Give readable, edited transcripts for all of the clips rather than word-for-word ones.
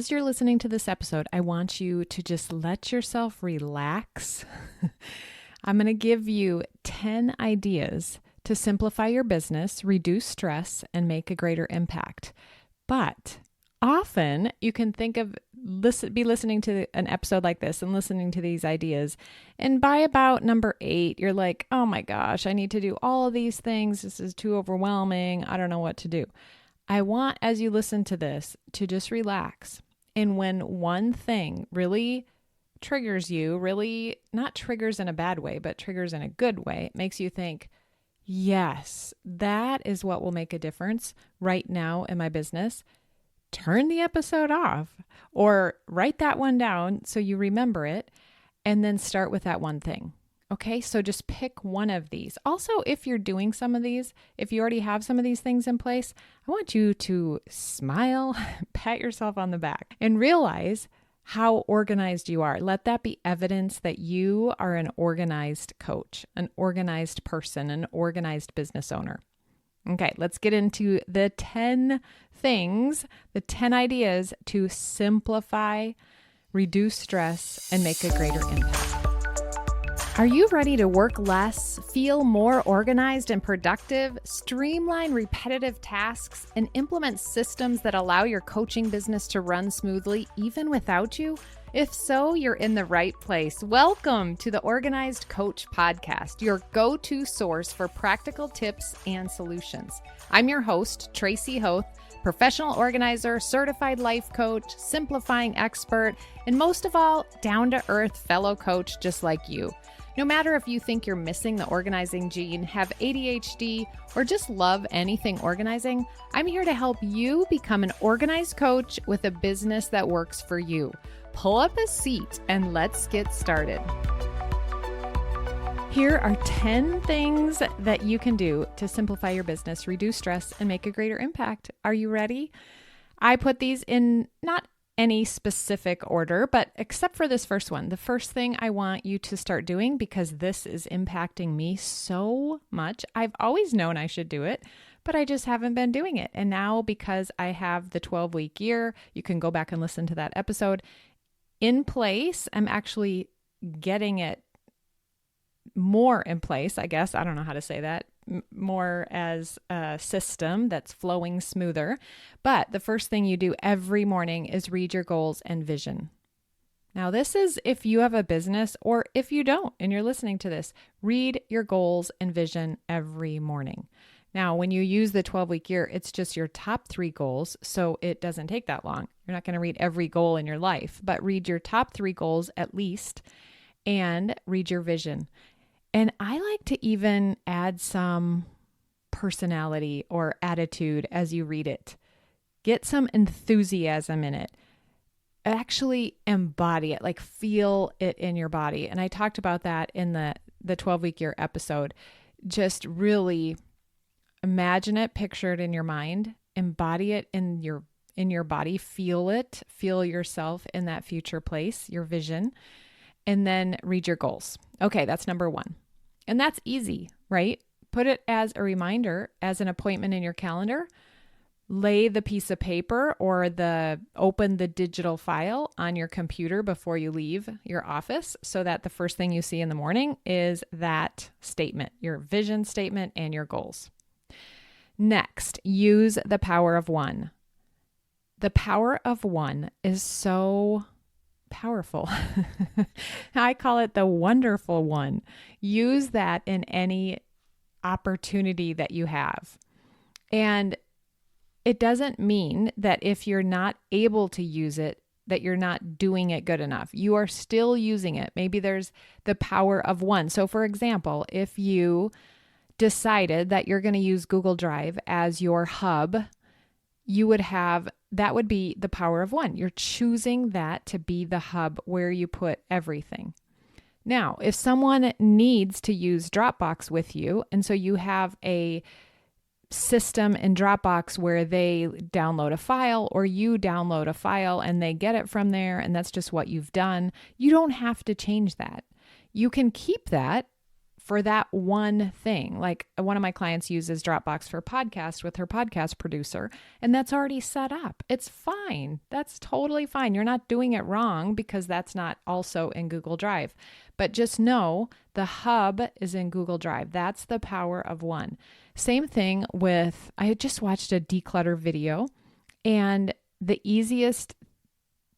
as you're listening to this episode, I want you to just let yourself relax. I'm going to give you 10 ideas to simplify your business, reduce stress, and make a greater impact. But often you can think of be listening to an episode like this and listening to these ideas, and by about number 8, you're like, oh my gosh, I need to do all of these things. This is too overwhelming. I don't know what to do. I want, as you listen to this, to just relax. And when one thing really triggers you, really not triggers in a bad way, but triggers in a good way, it makes you think, yes, that is what will make a difference right now in my business. Turn the episode off or write that one down so you remember it, and then start with that one thing. Okay, so just pick one of these. Also, if you're doing some of these, if you already have some of these things in place, I want you to smile, pat yourself on the back, and realize how organized you are. Let that be evidence that you are an organized coach, an organized person, an organized business owner. Okay, let's get into the 10 things, the 10 ideas to simplify, reduce stress, and make a greater impact. Are you ready to work less, feel more organized and productive, streamline repetitive tasks, and implement systems that allow your coaching business to run smoothly even without you? If so, you're in the right place. Welcome to the Organized Coach Podcast, your go-to source for practical tips and solutions. I'm your host, Tracy Hoth, professional organizer, certified life coach, simplifying expert, and most of all, down-to-earth fellow coach just like you. No matter if you think you're missing the organizing gene, have ADHD, or just love anything organizing, I'm here to help you become an organized coach with a business that works for you. Pull up a seat and let's get started. Here are 10 things that you can do to simplify your business, reduce stress, and make a greater impact. Are you ready? I put these in not any specific order, but except for this first one, the first thing I want you to start doing, because this is impacting me so much. I've always known I should do it, but I just haven't been doing it. And now, because I have the 12-week year, you can go back and listen to that episode in place. I'm actually getting it more in place, I guess. I don't know how to say that. More as a system that's flowing smoother. But the first thing you do every morning is read your goals and vision. Now, this is if you have a business, or if you don't and you're listening to this, read your goals and vision every morning. Now, when you use the 12-week year, it's just your top 3 goals, so it doesn't take that long. You're not going to read every goal in your life, but read your top 3 goals at least, and read your vision. And I like to even add some personality or attitude as you read it. Get some enthusiasm in it. Actually embody it, like feel it in your body. And I talked about that in the 12-week year episode. Just really imagine it, picture it in your mind, embody it in your body, feel it, feel yourself in that future place, your vision, and then read your goals. Okay, that's number 1. And that's easy, right? Put it as a reminder, as an appointment in your calendar. Lay the piece of paper or open the digital file on your computer before you leave your office, so that the first thing you see in the morning is that statement, your vision statement and your goals. Next, use the power of 1. The power of 1 is so powerful. I call it the wonderful 1. Use that in any opportunity that you have. And it doesn't mean that if you're not able to use it, that you're not doing it good enough. You are still using it. Maybe there's the power of 1. So for example, if you decided that you're going to use Google Drive as your hub, that would be the power of 1. You're choosing that to be the hub where you put everything. Now, if someone needs to use Dropbox with you, and so you have a system in Dropbox where they download a file or you download a file and they get it from there, and that's just what you've done, you don't have to change that. You can keep that for that one thing. Like one of my clients uses Dropbox for podcast with her podcast producer, and that's already set up. It's fine. That's totally fine. You're not doing it wrong because that's not also in Google Drive. But just know the hub is in Google Drive. That's the power of one. Same thing with, I just watched a declutter video, and the easiest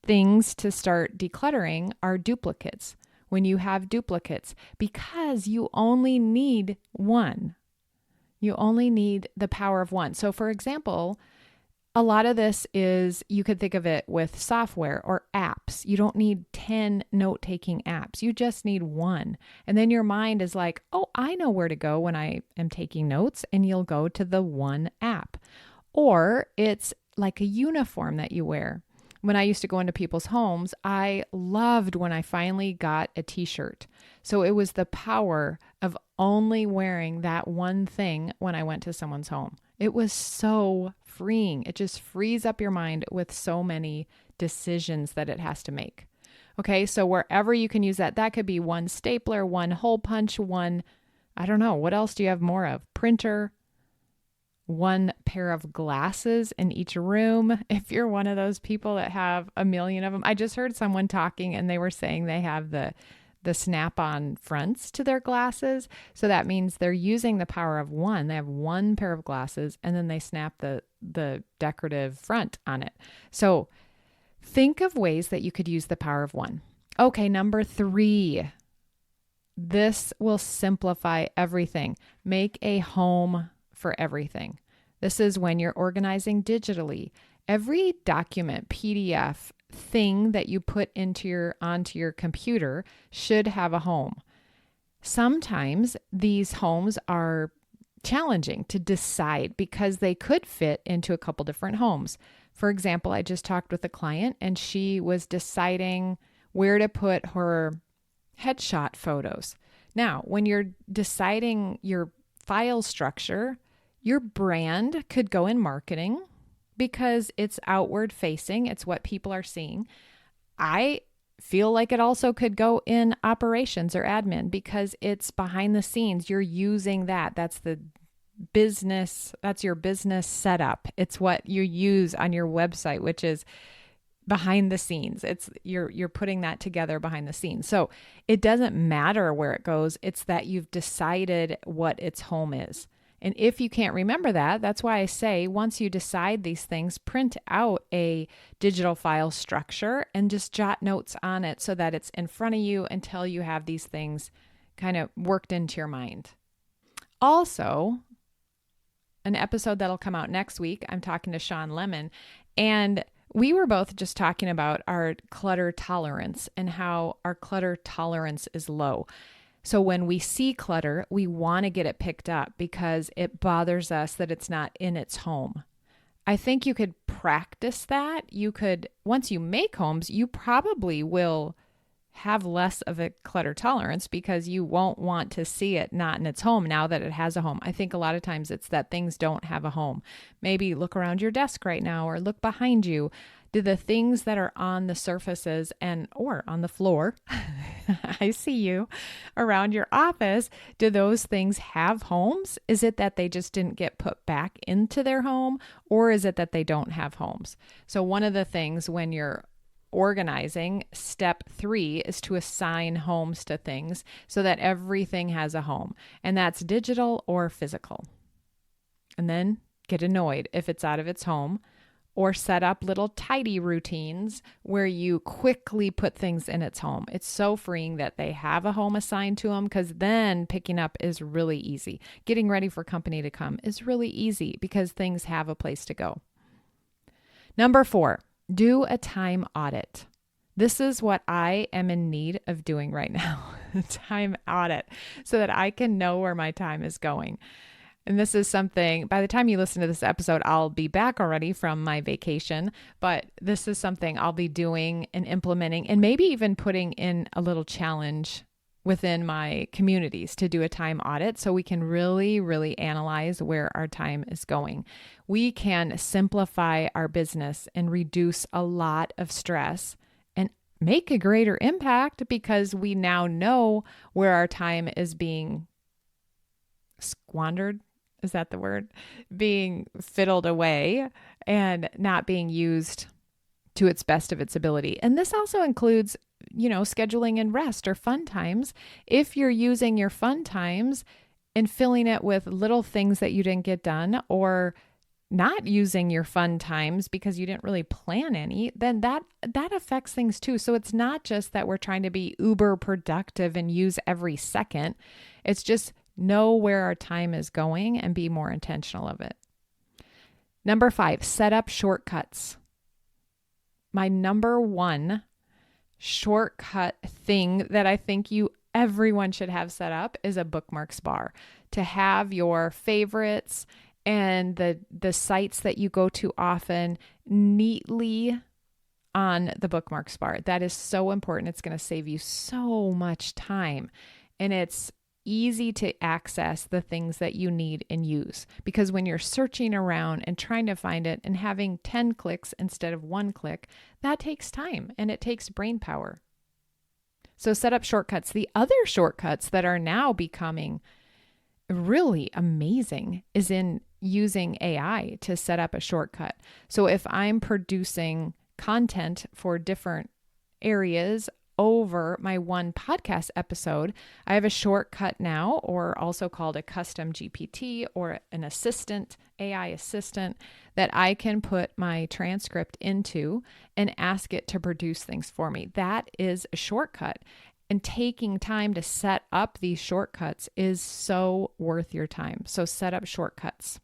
things to start decluttering are duplicates. When you have duplicates, because you only need one. You only need the power of one. So for example, a lot of this is, you could think of it with software or apps. You don't need 10 note-taking apps. You just need one. And then your mind is like, oh, I know where to go when I am taking notes, and you'll go to the one app. Or it's like a uniform that you wear. When I used to go into people's homes, I loved when I finally got a t-shirt. So it was the power of only wearing that one thing when I went to someone's home. It was so freeing. It just frees up your mind with so many decisions that it has to make. Okay, so wherever you can use that, that could be one stapler, one hole punch, one, I don't know, what else do you have more of? Printer, one pair of glasses in each room. If you're one of those people that have a million of them. I just heard someone talking and they were saying they have the snap-on fronts to their glasses. So that means they're using the power of one. They have one pair of glasses and then they snap the decorative front on it. So think of ways that you could use the power of one. Okay, number 3. This will simplify everything. Make a home for everything. This is when you're organizing digitally. Every document, PDF, thing that you put onto your computer should have a home. Sometimes these homes are challenging to decide because they could fit into a couple different homes. For example, I just talked with a client and she was deciding where to put her headshot photos. Now, when you're deciding your file structure, your brand could go in marketing because it's outward facing. It's what people are seeing. I feel like it also could go in operations or admin because it's behind the scenes. You're using that. That's the business. That's your business setup. It's what you use on your website, which is behind the scenes. It's you're putting that together behind the scenes. So it doesn't matter where it goes. It's that you've decided what its home is. And if you can't remember that, that's why I say once you decide these things, print out a digital file structure and just jot notes on it so that it's in front of you until you have these things kind of worked into your mind. Also, an episode that'll come out next week, I'm talking to Sean Lemon, and we were both just talking about our clutter tolerance and how our clutter tolerance is low. So when we see clutter, we want to get it picked up because it bothers us that it's not in its home. I think you could practice that. Once you make homes, you probably will have less of a clutter tolerance because you won't want to see it not in its home now that it has a home. I think a lot of times it's that things don't have a home. Maybe look around your desk right now or look behind you. Do the things that are on the surfaces or on the floor, I see you, around your office, do those things have homes? Is it that they just didn't get put back into their home, or is it that they don't have homes? So one of the things when you're organizing, step 3 is to assign homes to things so that everything has a home, and that's digital or physical. And then get annoyed if it's out of its home, or set up little tidy routines where you quickly put things in its home. It's so freeing that they have a home assigned to them because then picking up is really easy. Getting ready for company to come is really easy because things have a place to go. Number 4, do a time audit. This is what I am in need of doing right now, a time audit, so that I can know where my time is going. And this is something, by the time you listen to this episode, I'll be back already from my vacation, but this is something I'll be doing and implementing and maybe even putting in a little challenge within my communities to do a time audit so we can really, really analyze where our time is going. We can simplify our business and reduce a lot of stress and make a greater impact because we now know where our time is being squandered. Is that the word? Being fiddled away and not being used to its best of its ability. And this also includes, scheduling and rest or fun times. If you're using your fun times and filling it with little things that you didn't get done, or not using your fun times because you didn't really plan any, then that affects things too. So it's not just that we're trying to be uber productive and use every second. It's just know where our time is going and be more intentional of it. Number 5, set up shortcuts. My number 1 shortcut thing that I think everyone should have set up is a bookmarks bar, to have your favorites and the sites that you go to often neatly on the bookmarks bar. That is so important. It's going to save you so much time. And it's easy to access the things that you need and use, because when you're searching around and trying to find it and having 10 clicks instead of 1 click, that takes time and it takes brain power. So set up shortcuts. The other shortcuts that are now becoming really amazing is in using AI to set up a shortcut. So if I'm producing content for different areas over my one podcast episode, I have a shortcut now, or also called a custom GPT or an assistant, AI assistant, that I can put my transcript into and ask it to produce things for me. That is a shortcut. And taking time to set up these shortcuts is so worth your time. So set up shortcuts.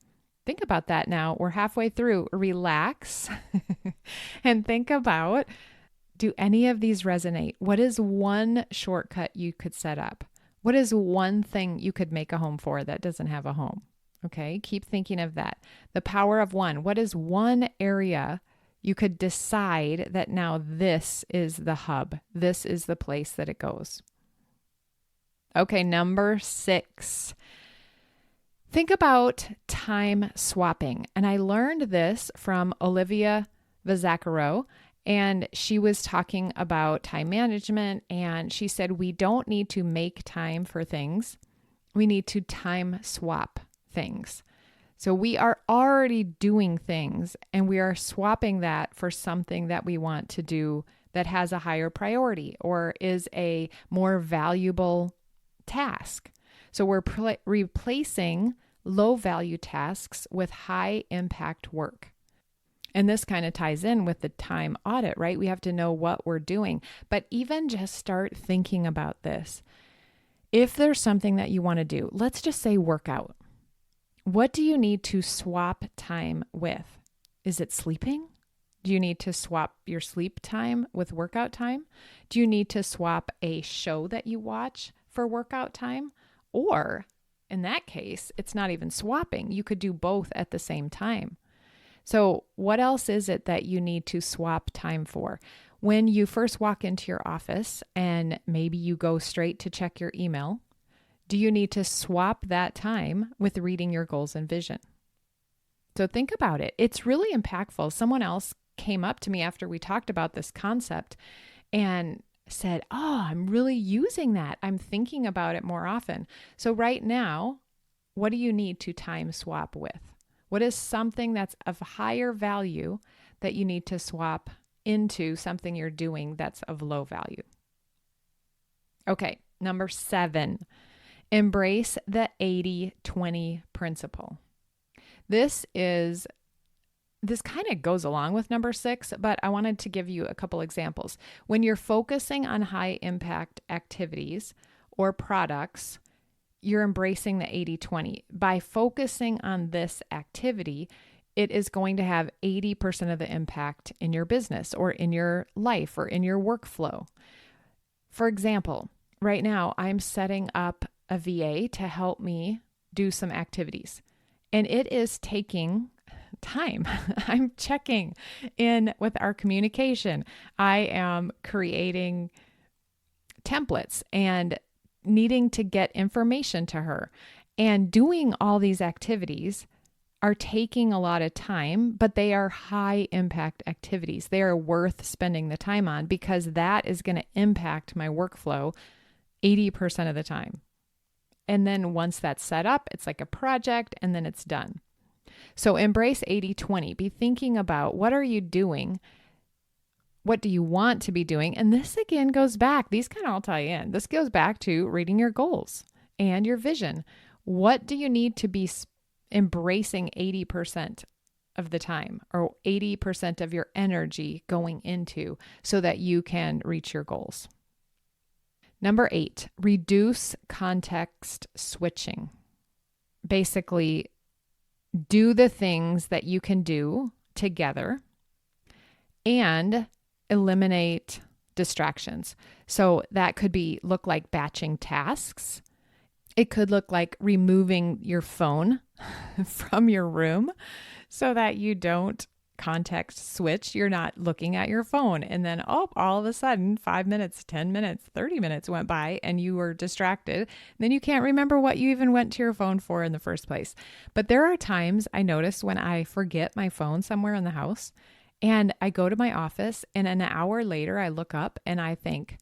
Think about that now. We're halfway through. Relax and think about, do any of these resonate? What is one shortcut you could set up? What is one thing you could make a home for that doesn't have a home? Okay, keep thinking of that. The power of one. What is one area you could decide that now this is the hub? This is the place that it goes. Okay, number 6. Think about time swapping. And I learned this from Olivia Vizzacaro, and she was talking about time management, and she said we don't need to make time for things. We need to time swap things. So we are already doing things and we are swapping that for something that we want to do that has a higher priority or is a more valuable task. So we're replacing low value tasks with high impact work. And this kind of ties in with the time audit, right? We have to know what we're doing, but even just start thinking about this. If there's something that you want to do, let's just say workout. What do you need to swap time with? Is it sleeping? Do you need to swap your sleep time with workout time? Do you need to swap a show that you watch for workout time? Or in that case, it's not even swapping. You could do both at the same time. So what else is it that you need to swap time for? When you first walk into your office and maybe you go straight to check your email, do you need to swap that time with reading your goals and vision? So think about it. It's really impactful. Someone else came up to me after we talked about this concept and said, "Oh, I'm really using that. I'm thinking about it more often." So right now, what do you need to time swap with? What is something that's of higher value that you need to swap into something you're doing that's of low value? Okay, number 7. Embrace the 80-20 principle. This kind of goes along with number 6, but I wanted to give you a couple examples. When you're focusing on high impact activities or products, you're embracing the 80-20. By focusing on this activity, it is going to have 80% of the impact in your business or in your life or in your workflow. For example, right now I'm setting up a VA to help me do some activities, and it is taking time. I'm checking in with our communication. I am creating templates and needing to get information to her, and doing all these activities are taking a lot of time, but they are high impact activities. They are worth spending the time on because that is going to impact my workflow 80% of the time. And then once that's set up, it's like a project and then it's done. So embrace 80-20. Be thinking about what are you doing? What do you want to be doing? And this again goes back. These kind of all tie in. This goes back to reading your goals and your vision. What do you need to be embracing 80% of the time or 80% of your energy going into so that you can reach your goals? Number 8, reduce context switching. Basically, do the things that you can do together and eliminate distractions. So that could look like batching tasks. It could look like removing your phone from your room so that you don't context switch. You're not looking at your phone. And then, all of a sudden, 5 minutes, 10 minutes, 30 minutes went by and you were distracted. And then you can't remember what you even went to your phone for in the first place. But there are times I notice when I forget my phone somewhere in the house and I go to my office and an hour later I look up and I think,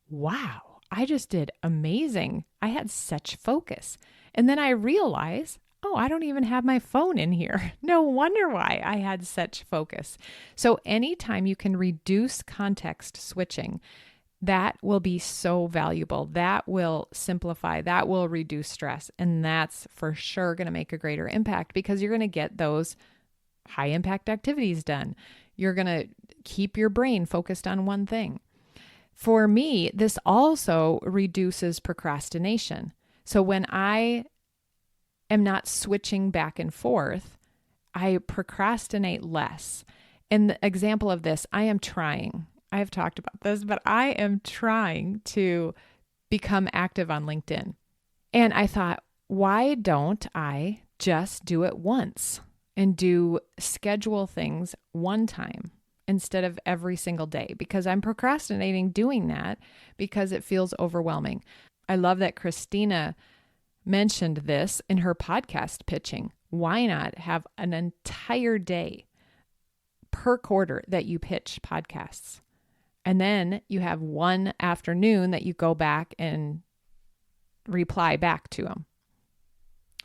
wow, I just did amazing. I had such focus. And then I realize, oh, I don't even have my phone in here. No wonder why I had such focus. So anytime you can reduce context switching, that will be so valuable. That will simplify, that will reduce stress. And that's for sure going to make a greater impact because you're going to get those high impact activities done. You're going to keep your brain focused on one thing. For me, this also reduces procrastination. So when I am not switching back and forth, I procrastinate less. And the example of this, I have talked about this, but I am trying to become active on LinkedIn. And I thought, why don't I just do it once and schedule things one time instead of every single day? Because I'm procrastinating doing that because it feels overwhelming. I love that Christina mentioned this in her podcast pitching. Why not have an entire day per quarter that you pitch podcasts? And then you have one afternoon that you go back and reply back to them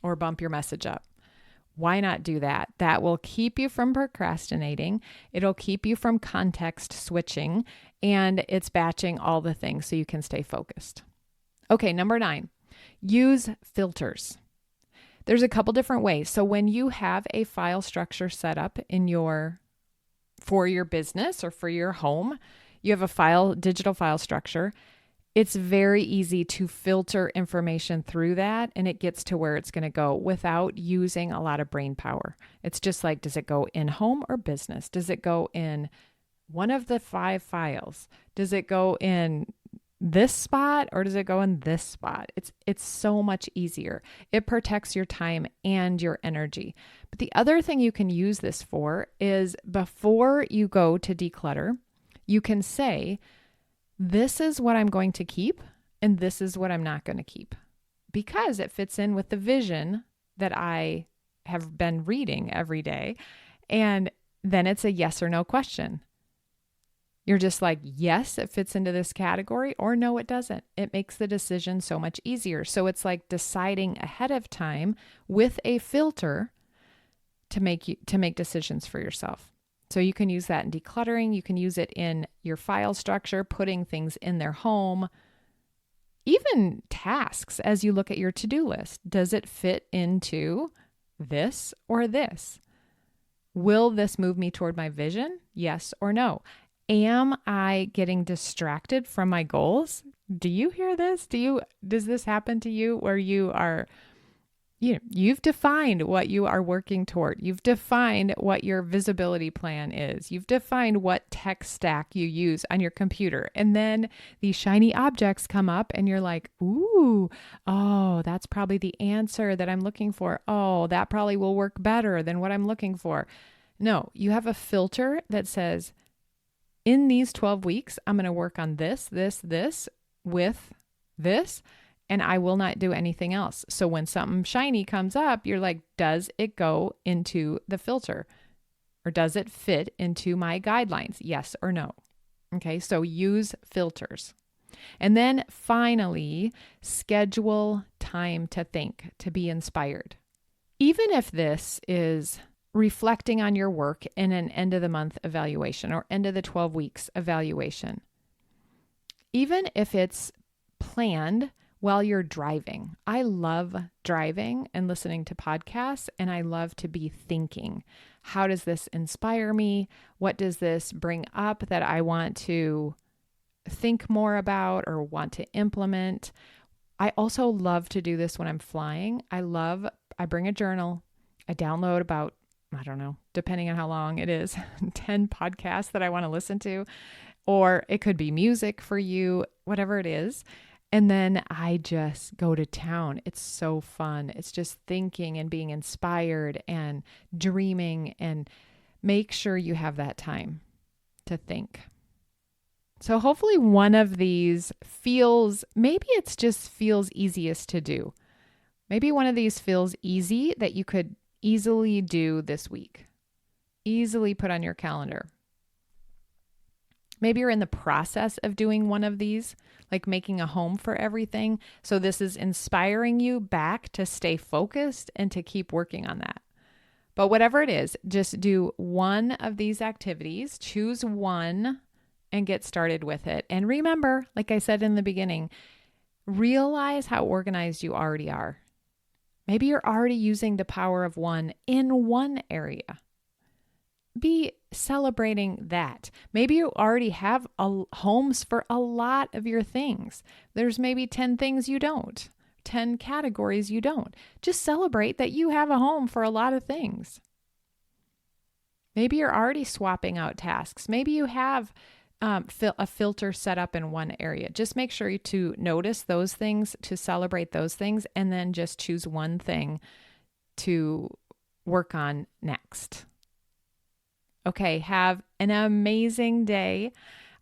or bump your message up. Why not do that? That will keep you from procrastinating. It'll keep you from context switching, and it's batching all the things so you can stay focused. Okay, number 9, use filters. There's a couple different ways. So when you have a file structure set up for your business or for your home, you have a digital file structure. It's very easy to filter information through that, and it gets to where it's going to go without using a lot of brain power. It's just like, does it go in home or business? Does it go in one of the 5 files? Does it go in this spot or does it go in this spot? It's so much easier. It protects your time and your energy. But the other thing you can use this for is before you go to declutter, you can say, this is what I'm going to keep and this is what I'm not going to keep, because it fits in with the vision that I have been reading every day. And then it's a yes or no question. You're just like, yes, it fits into this category, or no, it doesn't. It makes the decision so much easier. So it's like deciding ahead of time with a filter to make decisions for yourself. So you can use that in decluttering. You can use it in your file structure, putting things in their home, even tasks as you look at your to-do list. Does it fit into this or this? Will this move me toward my vision? Yes or no? Am I getting distracted from my goals? Do you hear this? Does this happen to you where you've defined what you are working toward. You've defined what your visibility plan is. You've defined what tech stack you use on your computer. And then these shiny objects come up and you're like, ooh, oh, that's probably the answer that I'm looking for. Oh, that probably will work better than what I'm looking for. No, you have a filter that says, in these 12 weeks, I'm going to work on this with this, and I will not do anything else. So when something shiny comes up, you're like, does it go into the filter? Or does it fit into my guidelines? Yes or no? Okay, so use filters. And then finally, schedule time to think, to be inspired. Even if this is reflecting on your work in an end of the month evaluation or end of the 12 weeks evaluation, even if it's planned while you're driving. I love driving and listening to podcasts, and I love to be thinking, how does this inspire me? What does this bring up that I want to think more about or want to implement? I also love to do this when I'm flying. I bring a journal. I download about, I don't know, depending on how long it is, 10 podcasts that I want to listen to, or it could be music for you, whatever it is. And then I just go to town. It's so fun. It's just thinking and being inspired and dreaming, and make sure you have that time to think. So hopefully one of these maybe it's just feels easiest to do. Maybe one of these feels easy that you could easily do this week. Easily put on your calendar. Maybe you're in the process of doing one of these, like making a home for everything. So this is inspiring you back to stay focused and to keep working on that. But whatever it is, just do one of these activities, choose one and get started with it. And remember, like I said in the beginning, realize how organized you already are. Maybe you're already using the power of one in one area. Be celebrating that. Maybe you already have homes for a lot of your things. There's maybe 10 things you don't, 10 categories you don't. Just celebrate that you have a home for a lot of things. Maybe you're already swapping out tasks. Maybe you have a filter set up in one area. Just make sure to notice those things, to celebrate those things, and then just choose one thing to work on next. Okay, have an amazing day.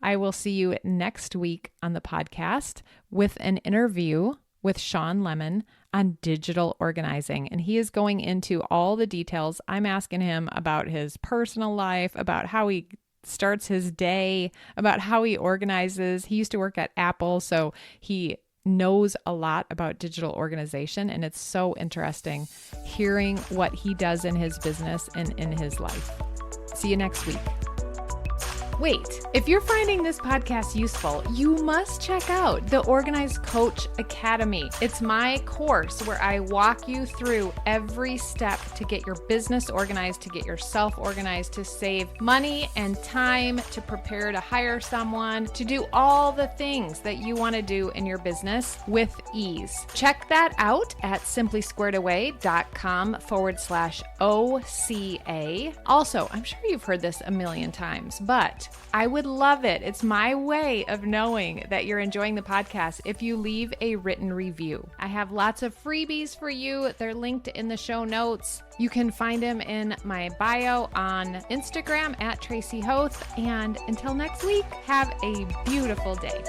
I will see you next week on the podcast with an interview with Sean Lemon on digital organizing. And he is going into all the details. I'm asking him about his personal life, about how he starts his day, about how he organizes. He used to work at Apple, so he knows a lot about digital organization. And it's so interesting hearing what he does in his business and in his life. See you next week. Wait, if you're finding this podcast useful, you must check out the Organized Coach Academy. It's my course where I walk you through every step to get your business organized, to get yourself organized, to save money and time, to prepare to hire someone, to do all the things that you want to do in your business with ease. Check that out at simplysquaredaway.com/OCA. Also, I'm sure you've heard this a million times, but I would love it. It's my way of knowing that you're enjoying the podcast if you leave a written review. I have lots of freebies for you. They're linked in the show notes. You can find them in my bio on Instagram at Tracy Hoth. And until next week, have a beautiful day.